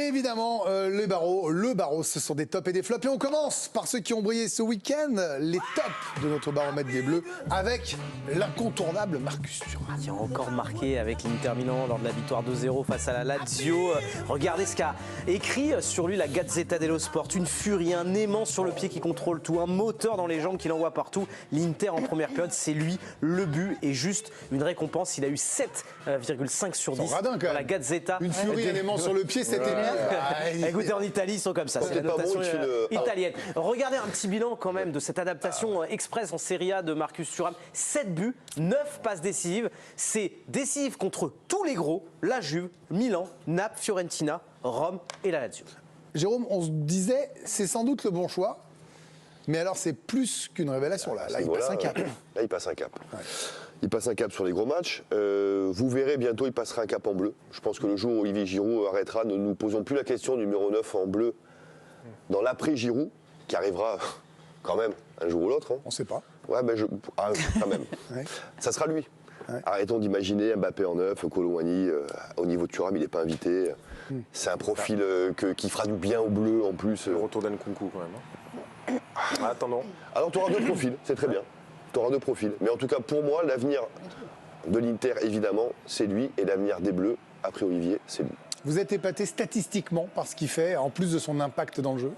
Et évidemment, le barreau, ce sont des tops et des flops. Et on commence par ceux qui ont brillé ce week-end, les tops de notre baromètre des Bleus, avec l'incontournable Marcus Thuram. Qui a encore marqué avec l'Inter Milan lors de la victoire 2-0 face à la Lazio. Regardez ce qu'a écrit sur lui la Gazzetta dello Sport. Une furie, un aimant sur le pied qui contrôle tout, un moteur dans les jambes qui l'envoie partout. L'Inter en première période, c'est lui, le but et juste une récompense. Il a eu 7,5 sur 10 dans la Gazzetta. Une furie, un aimant sur le pied, c'était Écoutez, en Italie, ils sont comme ça. C'est la notation italienne. Regardez un petit bilan quand même de cette adaptation express en Serie A de Marcus Thuram. 7 buts, 9 passes décisives. C'est décisif contre tous les gros, la Juve, Milan, Naples, Fiorentina, Rome et la Lazio. Jérôme, on se disait, c'est sans doute le bon choix. Mais alors, c'est plus qu'une révélation. Là, il passe un cap. Là, il passe un cap. Ouais. Il passe un cap sur les gros matchs. Vous verrez, bientôt, il passera un cap en bleu. Je pense que le jour où Olivier Giroud arrêtera, ne nous posons plus la question numéro 9 en bleu dans l'après-Giroud, qui arrivera quand même un jour ou l'autre. Hein. On ne sait pas. Ouais, quand même. Ouais. Ça sera lui. Ouais. Arrêtons d'imaginer Mbappé en 9, Colomani. Au niveau de Thuram, il n'est pas invité. C'est un profil qui fera du bien au bleu en plus. Le retour d'Nkunku quand même. Attendons. Alors tu auras deux profils, c'est très bien. Tu auras deux profils. Mais en tout cas, pour moi, l'avenir de l'Inter, évidemment, c'est lui. Et l'avenir des Bleus, après Olivier, c'est lui. Vous êtes épaté statistiquement par ce qu'il fait, en plus de son impact dans le jeu?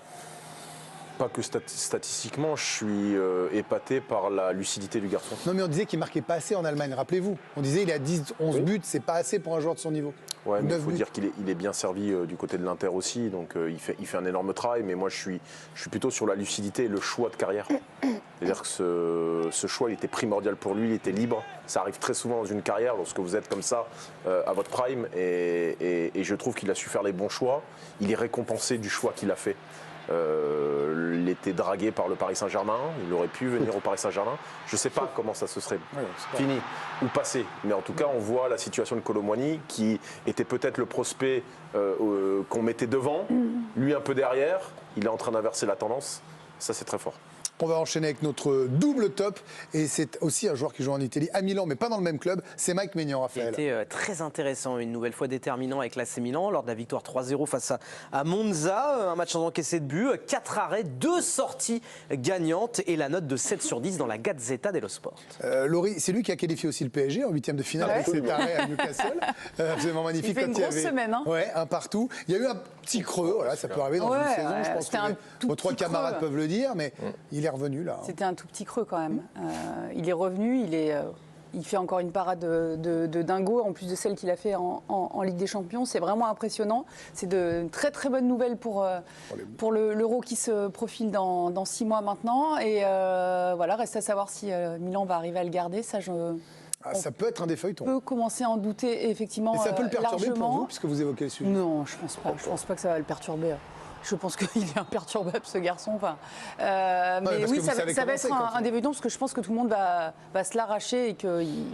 Pas que statistiquement, je suis épaté par la lucidité du garçon. Non, mais on disait qu'il marquait pas assez en Allemagne, rappelez-vous. On disait il a 10-11 buts, c'est pas assez pour un joueur de son niveau. Ouais, mais il faut dire qu'il est bien servi du côté de l'Inter aussi, donc il fait un énorme travail, mais moi je suis plutôt sur la lucidité et le choix de carrière. C'est-à-dire que ce choix, il était primordial pour lui, il était libre. Ça arrive très souvent dans une carrière, lorsque vous êtes comme ça, à votre prime, et je trouve qu'il a su faire les bons choix. Il est récompensé du choix qu'il a fait. Il était dragué par le Paris Saint-Germain, il aurait pu venir au Paris Saint-Germain. Je ne sais pas comment ça se serait fini ou passé, mais en tout cas on voit la situation de Colomani qui était peut-être le prospect qu'on mettait devant, lui un peu derrière, il est en train d'inverser la tendance, ça c'est très fort. On va enchaîner avec notre double top, et c'est aussi un joueur qui joue en Italie, à Milan, mais pas dans le même club, c'est Mike Maignan, Raphaël. Il a été très intéressant, une nouvelle fois déterminant avec l'AC Milan, lors de la victoire 3-0 face à Monza, un match sans encaisser de but, 4 arrêts, 2 sorties gagnantes, et la note de 7 sur 10 dans la Gazzetta dello Sport. Laurie, c'est lui qui a qualifié aussi le PSG en 8e de finale avec cet arrêt à Newcastle, absolument magnifique. Il fait une grosse semaine. Hein. Ouais, un partout. Il y a eu un petit creux, voilà, ça peut arriver dans une saison, je pense que vos 3 camarades peuvent le dire, mais il est revenu là. C'était un tout petit creux quand même. Il est revenu, il fait encore une parade de dingo, en plus de celle qu'il a fait en Ligue des Champions. C'est vraiment impressionnant. C'est de très très bonnes nouvelles pour l'Euro qui se profile dans 6 mois maintenant. Et voilà, reste à savoir si Milan va arriver à le garder. Ça, ça peut être un des feuilletons. On peut commencer à en douter effectivement. Et ça peut le perturber largement. pour vous, puisque vous évoquez le sujet? Non, je pense pas. Je pense pas que ça va le perturber. Je pense qu'il est imperturbable, ce garçon. Enfin, mais oui, ça va être un débutant, parce que je pense que tout le monde va se l'arracher et qu'il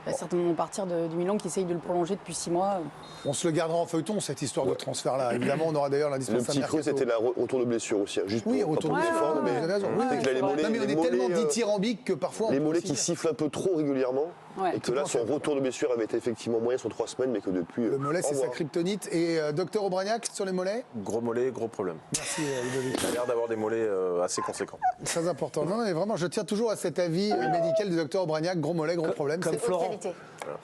va certainement partir du Milan qui essaye de le prolonger depuis 6 mois. On se le gardera en feuilleton, cette histoire de transfert-là. Évidemment, on aura d'ailleurs l'indispensable. Le petit creux, c'était le retour de blessure aussi. Juste retour de blessure. Mais vous avez raison. Mais on est tellement dithyrambique que parfois. Les mollets qui sifflent un peu trop régulièrement. Ouais. Et que là, son retour de blessure avait été effectivement moyen sur 3 semaines, mais que depuis. Le mollet, c'est sa kryptonite. Et docteur Aubragnac, sur les mollets? Gros mollet, gros problème. Merci, Ludovic. Il a l'air d'avoir des mollets assez conséquents. Très important. Non, mais vraiment, je tiens toujours à cet avis médical du docteur Aubragnac. Gros mollet, gros problème. Comme Florent.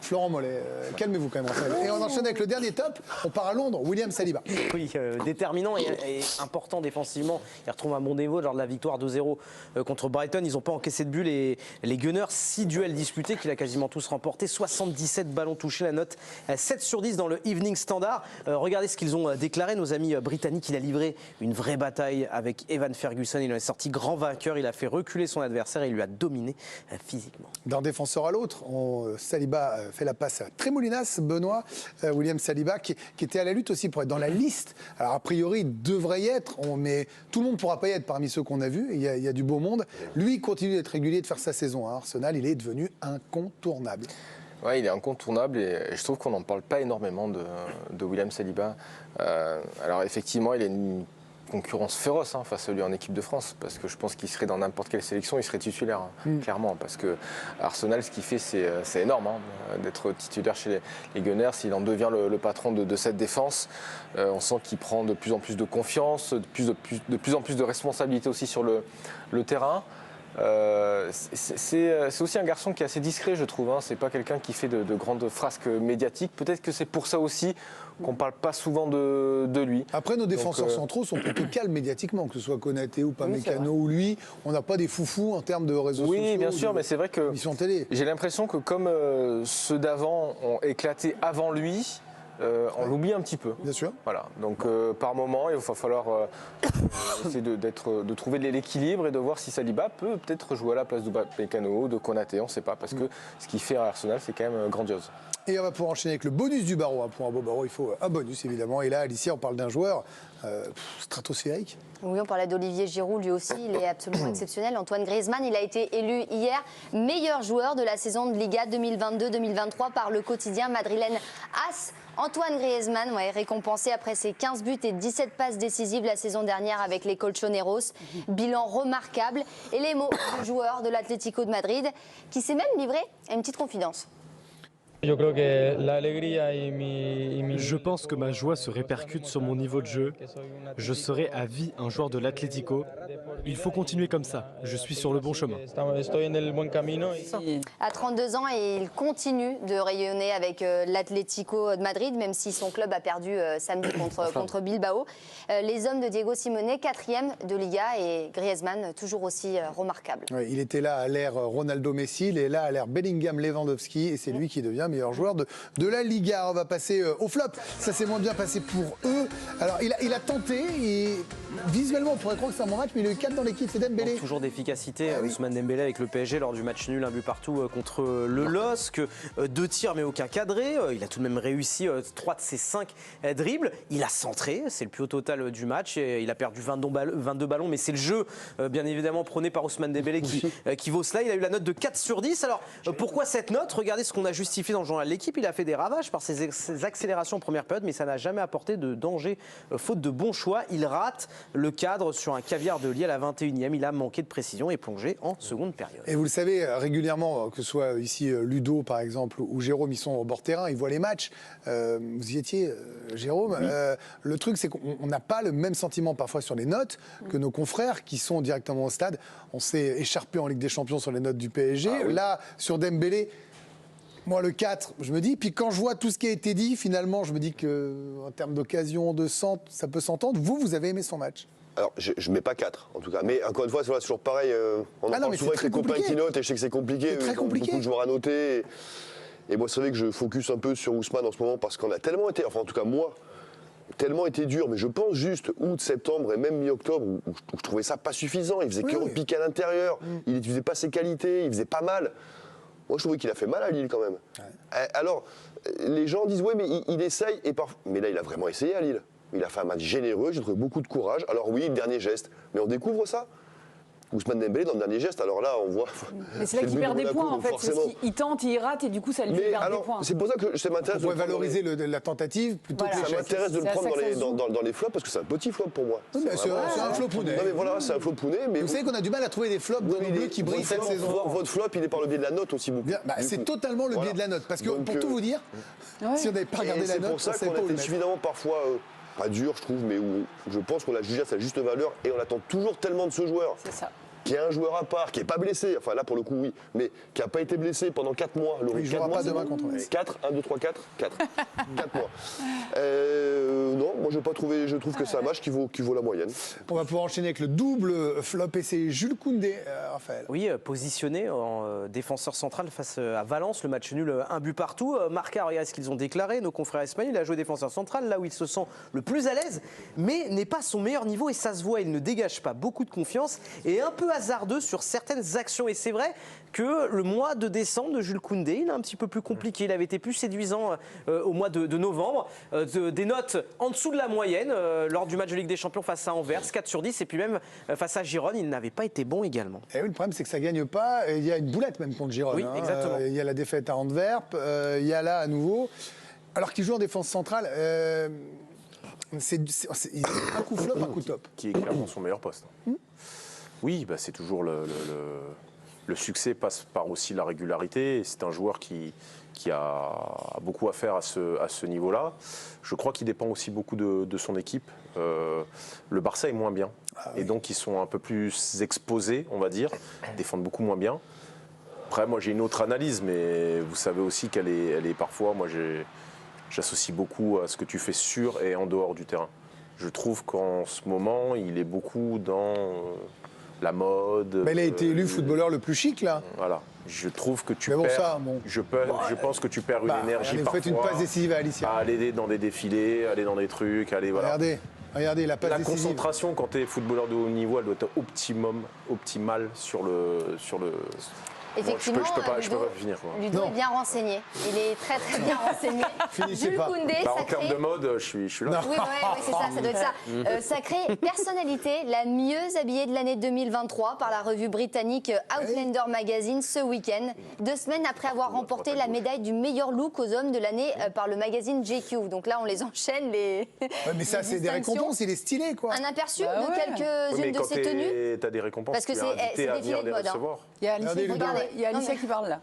Florent Mollet. Calmez-vous quand même, Raphaël. Et on enchaîne avec le dernier top. On part à Londres. William Saliba. Oui, déterminant et important défensivement. Il retrouve un bon niveau lors de la victoire 2-0 contre Brighton. Ils n'ont pas encaissé de but, les Gunners. 6 duels disputés qu'il a quasiment tous remportés. 77 ballons touchés, la note 7 sur 10 dans le Evening Standard. Regardez ce qu'ils ont déclaré, nos amis britanniques. Il a livré une vraie bataille avec Evan Ferguson. Il en est sorti grand vainqueur. Il a fait reculer son adversaire et il lui a dominé physiquement. D'un défenseur à l'autre, Saliba fait la passe à Tremoulinas, Benoît, William Saliba, qui était à la lutte aussi pour être dans la liste. Alors a priori, il devrait y être, mais tout le monde ne pourra pas y être parmi ceux qu'on a vus. Il y a du beau monde. Lui, il continue d'être régulier, de faire sa saison à Arsenal. Il est devenu incontournable. Ouais, il est incontournable et je trouve qu'on n'en parle pas énormément de William Saliba. Alors effectivement, il a une concurrence féroce face à lui en équipe de France, parce que je pense qu'il serait dans n'importe quelle sélection, il serait titulaire, clairement, parce que Arsenal, ce qu'il fait, c'est énorme d'être titulaire chez les Gunners. Il en devient le patron de cette défense. On sent qu'il prend de plus en plus de confiance, de plus en plus de responsabilité aussi sur le terrain. C'est aussi un garçon qui est assez discret, je trouve. C'est pas quelqu'un qui fait de grandes frasques médiatiques. Peut-être que c'est pour ça aussi qu'on parle pas souvent de lui. Après, nos défenseurs centraux sont plutôt calmes médiatiquement, que ce soit Konaté ou Pamecano ou lui. On n'a pas des foufous en termes de réseaux sociaux. Oui, bien sûr, mais c'est vrai que télé. J'ai l'impression que comme ceux d'avant ont éclaté avant lui, on l'oublie un petit peu. Bien sûr. Voilà. Donc par moment, il va falloir essayer de trouver l'équilibre et de voir si Saliba peut peut-être jouer à la place de Pamecano, de Konaté, on ne sait pas, parce que ce qu'il fait à Arsenal, c'est quand même grandiose. Et on va pouvoir enchaîner avec le bonus du barreau. Pour un beau barreau, il faut un bonus, évidemment. Et là, Alicia, on parle d'un joueur stratosphérique. Oui, on parlait d'Olivier Giroud, lui aussi, il est absolument exceptionnel. Antoine Griezmann, il a été élu hier meilleur joueur de la saison de Liga 2022-2023 par le quotidien madrilène AS. Antoine Griezmann, récompensé après ses 15 buts et 17 passes décisives la saison dernière avec les Colchoneros. Bilan remarquable. Et les mots du joueur de l'Atlético de Madrid, qui s'est même livré à une petite confidence. Je pense que ma joie se répercute sur mon niveau de jeu. Je serai à vie un joueur de l'Atlético. Il faut continuer comme ça. Je suis sur le bon chemin. À 32 ans, et il continue de rayonner avec l'Atlético de Madrid, même si son club a perdu samedi contre Bilbao. Les hommes de Diego Simeone, 4e de Liga, et Griezmann toujours aussi remarquable. Ouais, il était là à l'ère Ronaldo Messi, il est là à l'ère Bellingham Lewandowski, et c'est lui qui devient meilleur joueur de la Liga. On va passer au flop. Ça s'est moins bien passé pour eux. Alors il a tenté, et visuellement on pourrait croire que c'est un bon match, mais il a eu 4 dans l'équipe, c'est Dembélé. Toujours d'efficacité, Ousmane Dembélé avec le PSG lors du match nul, un but partout contre le LOSC, 2 tirs mais aucun cadré. Il a tout de même réussi 3 de ses 5 dribbles. Il a centré, c'est le plus haut total du match. Et il a perdu 22 ballons, mais c'est le jeu bien évidemment prôné par Ousmane Dembélé qui vaut cela. Il a eu la note de 4 sur 10. Alors pourquoi cette note? Regardez ce qu'on a justifié dans le journal de l'équipe. Il a fait des ravages par ses accélérations en première période, mais ça n'a jamais apporté de danger faute de bons choix. Il rate le cadre sur un caviar de Lille à la 21e. Il a manqué de précision et plongé en seconde période. Et vous le savez, régulièrement, que ce soit ici Ludo par exemple ou Jérôme, ils sont au bord terrain, ils voient les matchs. Vous y étiez, Jérôme. Oui. Le truc, c'est qu'on n'a pas le même sentiment parfois sur les notes que nos confrères qui sont directement au stade. On s'est écharpé en Ligue des Champions sur les notes du PSG. Ah, oui. Là, sur Dembélé, moi, le 4, je me dis, puis quand je vois tout ce qui a été dit, finalement, je me dis qu'en termes d'occasion, de centre, ça peut s'entendre. Vous avez aimé son match? Alors, je ne mets pas 4, en tout cas. Mais encore une fois, c'est toujours pareil. On en parle souvent avec les copains qui notent, et je sais que c'est compliqué. C'est très compliqué. Beaucoup de joueurs à noter. Et moi, c'est vrai que je focus un peu sur Ousmane en ce moment, parce qu'on a tellement été, enfin en tout cas moi, tellement été dur, mais je pense juste août, septembre et même mi-octobre, où je trouvais ça pas suffisant. Il faisait que repiquer à l'intérieur, il n'utilisait pas ses qualités, il faisait pas mal. Moi, je trouvais qu'il a fait mal à Lille quand même. Ouais. Alors, les gens disent, ouais, mais il essaye. Mais là, il a vraiment essayé à Lille. Il a fait un match généreux, j'ai trouvé beaucoup de courage. Alors oui, dernier geste. Mais on découvre ça. Ousmane Dembélé dans le dernier geste, alors là on voit. Mais c'est là qu'il perd des points en fait. Il tente, il rate et du coup ça lui fait perdre des points. C'est pour ça que ça m'intéresse. On pourrait valoriser la tentative plutôt que les gestes. Ça m'intéresse de le prendre dans les flops parce que c'est un petit flop pour moi. Oui, c'est un flopounet. Non mais voilà, c'est un flopounet. Mais vous savez qu'on a du mal à trouver des flops dans nos bleus qui brillent cette saison. Votre flop, il est par le biais de la note aussi beaucoup. C'est totalement le biais de la note. Parce que pour tout vous dire, si on n'avait pas regardé la note, c'est pour ça qu'on a été suffisamment parfois. Pas dur, je trouve, mais où je pense qu'on l'a jugé à sa juste valeur et on attend toujours tellement de ce joueur. C'est ça. Qui est un joueur à part, qui n'est pas blessé, enfin là pour le coup oui, mais qui n'a pas été blessé pendant 4 mois. Il ne jouera pas demain contre Metz. 4, 1, 2, 3, 4, 4. 4 mois. Non, moi je trouve que c'est un match qui vaut la moyenne. On va pouvoir enchaîner avec le double flop et c'est Jules Koundé, Raphaël. Oui, positionné en défenseur central face à Valence, le match nul, un but partout. Marca, regardez ce qu'ils ont déclaré, nos confrères espagnols, il a joué défenseur central, là où il se sent le plus à l'aise, mais n'est pas à son meilleur niveau et ça se voit, il ne dégage pas beaucoup de confiance et un peu hasardeux sur certaines actions. Et c'est vrai que le mois de décembre de Jules Koundé, il est un petit peu plus compliqué. Il avait été plus séduisant au mois de novembre. Des notes en dessous de la moyenne lors du match de Ligue des Champions face à Anvers, 4 sur 10. Et puis même face à Girone, il n'avait pas été bon également. Et oui, le problème, c'est que ça ne gagne pas. Il y a une boulette même contre Girone. Oui, exactement. Il y a la défaite à Antwerp. Il y a là à nouveau. Alors qu'il joue en défense centrale. Il est un coup flop, un coup top. Qui est clairement son meilleur poste. Oui, bah, c'est toujours le succès passe par aussi la régularité. C'est un joueur qui a beaucoup à faire à ce niveau-là. Je crois qu'il dépend aussi beaucoup de son équipe. Le Barça est moins bien. Et donc, ils sont un peu plus exposés, on va dire. Ils défendent beaucoup moins bien. Après, moi, j'ai une autre analyse, mais vous savez aussi qu'elle est parfois... Moi, j'associe beaucoup à ce que tu fais sur et en dehors du terrain. Je trouve qu'en ce moment, il est beaucoup dans la mode. Mais il a été élu footballeur le plus chic, là. Voilà. Je trouve que tu Mais bon, perds. ça, bon. Je pense que tu perds une énergie regardez, vous parfois. faites une passe décisive à Alicia. À aller dans des défilés, aller dans des trucs, aller voilà. Regardez, la passe La décisive. concentration quand tu es footballeur de haut niveau, elle doit être optimale sur le. Effectivement, je peux pas Ludo finir. Quoi. Ludo est bien renseigné. Il est très très bien renseigné. Finissez Jules pas. Koundé, En sacré. termes de mode, je suis là. Oui, c'est ça, ça doit être ça. Sacrée personnalité, la mieux habillée de l'année 2023 par la revue britannique Outlander Magazine ce week-end, 2 semaines après avoir remporté la médaille du meilleur look aux hommes de l'année par le magazine GQ. Donc là, on les enchaîne, les. Ouais, mais ça, c'est des récompenses, il est stylé, quoi. Un aperçu Bah de ouais. quelques-unes de ses tenues. Tu as des récompenses, Parce que tu es c'est invité à défilé venir de les mode, hein. recevoir. Il y a Alicia, Regardez, qui, parle, il y a Non, Alicia mais- qui parle là.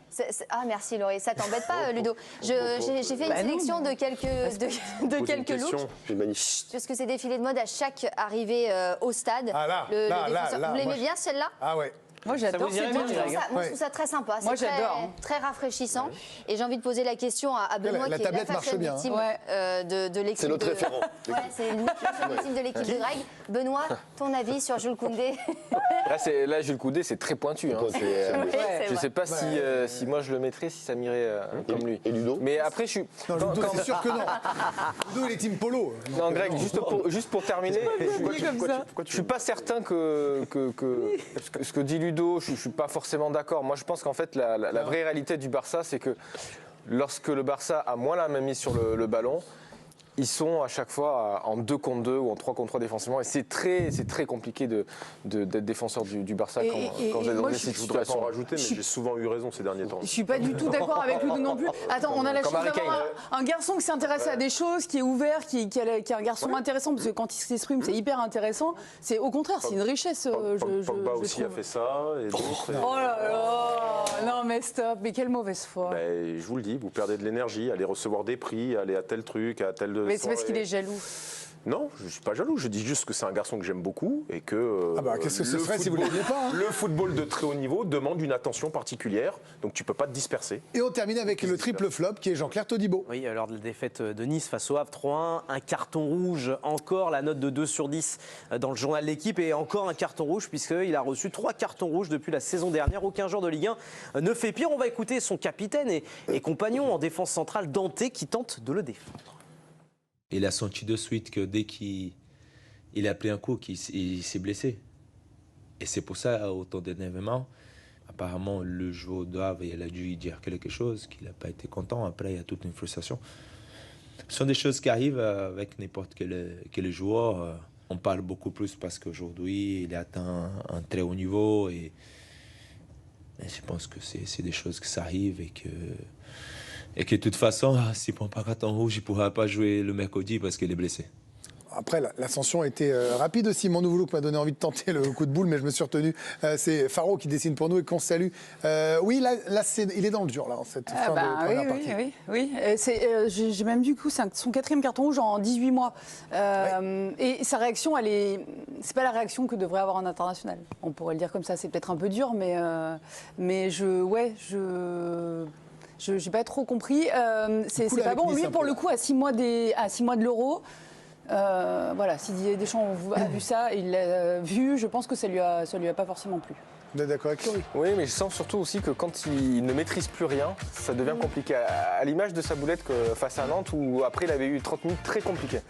Ah merci Laurie, ça t'embête pas Ludo. J'ai fait une Bah non, sélection mais- de quelques Pose une looks. question. C'est magnifique. Parce que c'est défilé de mode à chaque arrivée au stade. Ah là, Le là, défenseur. là, Vous l'aimez moi, bien celle-là? Ah ouais. Moi j'adore vous ces irait tenues. bien, Moi, je Ouais. trouve ça très sympa. Moi, C'est j'adore, très, hein. très rafraîchissant. Et j'ai envie de poser la question à Benoît, La qui est la tablette marche fashion bien, hein. victime Ouais. de l'équipe. C'est notre de- référent. Ouais, c'est une fashion victime de l'équipe de Greg. Benoît, ton avis sur Jules Koundé? Là, Jules Koundé, c'est très pointu. Hein. Pointu, c'est Oui, c'est Je ne vrai. sais pas si moi je le mettrais, si ça m'irait comme lui. Et Ludo? Mais après, je suis. Non, Ludo, c'est sûr que non. Ludo, il est team polo. Non, Greg, juste pour terminer, Pourquoi je suis pas certain que ce que dit Ludo, je suis pas forcément d'accord. Moi, je pense qu'en fait, la vraie réalité du Barça, c'est que lorsque le Barça a moins la main mise sur le ballon, ils sont à chaque fois en 2 contre 2 ou en 3 contre 3 défensivement. Et c'est très compliqué d'être défenseur du Barça quand vous êtes dans moi, des je Je voudrais pas en situations. rajouter, mais j'ai souvent eu raison ces derniers temps. Je suis pas du tout d'accord avec Ludo non plus. Attends, on a la Comme chance Harry d'avoir Kane. un garçon qui s'intéresse à des choses, qui est ouvert, qui est un garçon intéressant, parce que quand il s'exprime, c'est hyper intéressant. C'est au contraire, c'est une richesse. Pogba je aussi a trouve. fait ça, et d'autres. et- Oh là là, non mais stop, mais quelle mauvaise foi. Ben, je vous le dis, vous perdez de l'énergie, allez recevoir des prix, allez à tel truc, à tel. Mais c'est parce soirée. qu'il est jaloux. Non, je ne suis pas jaloux. Je dis juste que c'est un garçon que j'aime beaucoup et que. Ah bah, qu'est-ce que ce serait si vous football- l'aimiez pas, hein Le football de très haut niveau demande une attention particulière, donc tu peux pas te disperser. Et on termine avec le triple flop qui est Jean-Claire Todibo. Oui, lors de la défaite de Nice face au Havre 3-1, un carton rouge, encore la note de 2 sur 10 dans le journal de l'équipe et encore un carton rouge puisqu'il a reçu 3 cartons rouges depuis la saison dernière. Aucun joueur de Ligue 1 ne fait pire. On va écouter son capitaine et compagnon en défense centrale, Dante, qui tente de le défendre. Il a senti de suite que dès qu'il a pris un coup, il s'est blessé. Et c'est pour ça, autant d'énervement, apparemment, le joueur d'Havre, il a dû dire quelque chose, qu'il n'a pas été content. Après, il y a toute une frustration. Ce sont des choses qui arrivent avec n'importe quel joueur. On parle beaucoup plus parce qu'aujourd'hui, il a atteint un très haut niveau. Et je pense que c'est des choses qui s'arrivent et que de toute façon, s'il ne prend pas carton rouge, il ne pourra pas jouer le mercredi parce qu'il est blessé. Après, l'ascension a été rapide aussi. Mon nouveau look m'a donné envie de tenter le coup de boule, mais je me suis retenu. C'est Faro qui dessine pour nous et qu'on salue. Oui, là il est dans le dur, là, en cette fin de première partie. Oui. J'ai même du coup, c'est son 4e carton rouge en 18 mois. Et sa réaction, c'est pas la réaction que devrait avoir un international. On pourrait le dire comme ça, c'est peut-être un peu dur, mais j'ai pas trop compris. C'est cool pas avec bon. Nice Lui, un pour peu, le là. coup, à 6 mois de l'Euro, voilà, si Didier Deschamps a vu ça, il l'a vu, je pense que ça lui a pas forcément plu. Vous êtes d'accord avec Laurie? Oui, mais je sens surtout aussi que quand il ne maîtrise plus rien, ça devient compliqué. À l'image de sa boulette face à Nantes, où après il avait eu 30 minutes très compliquées.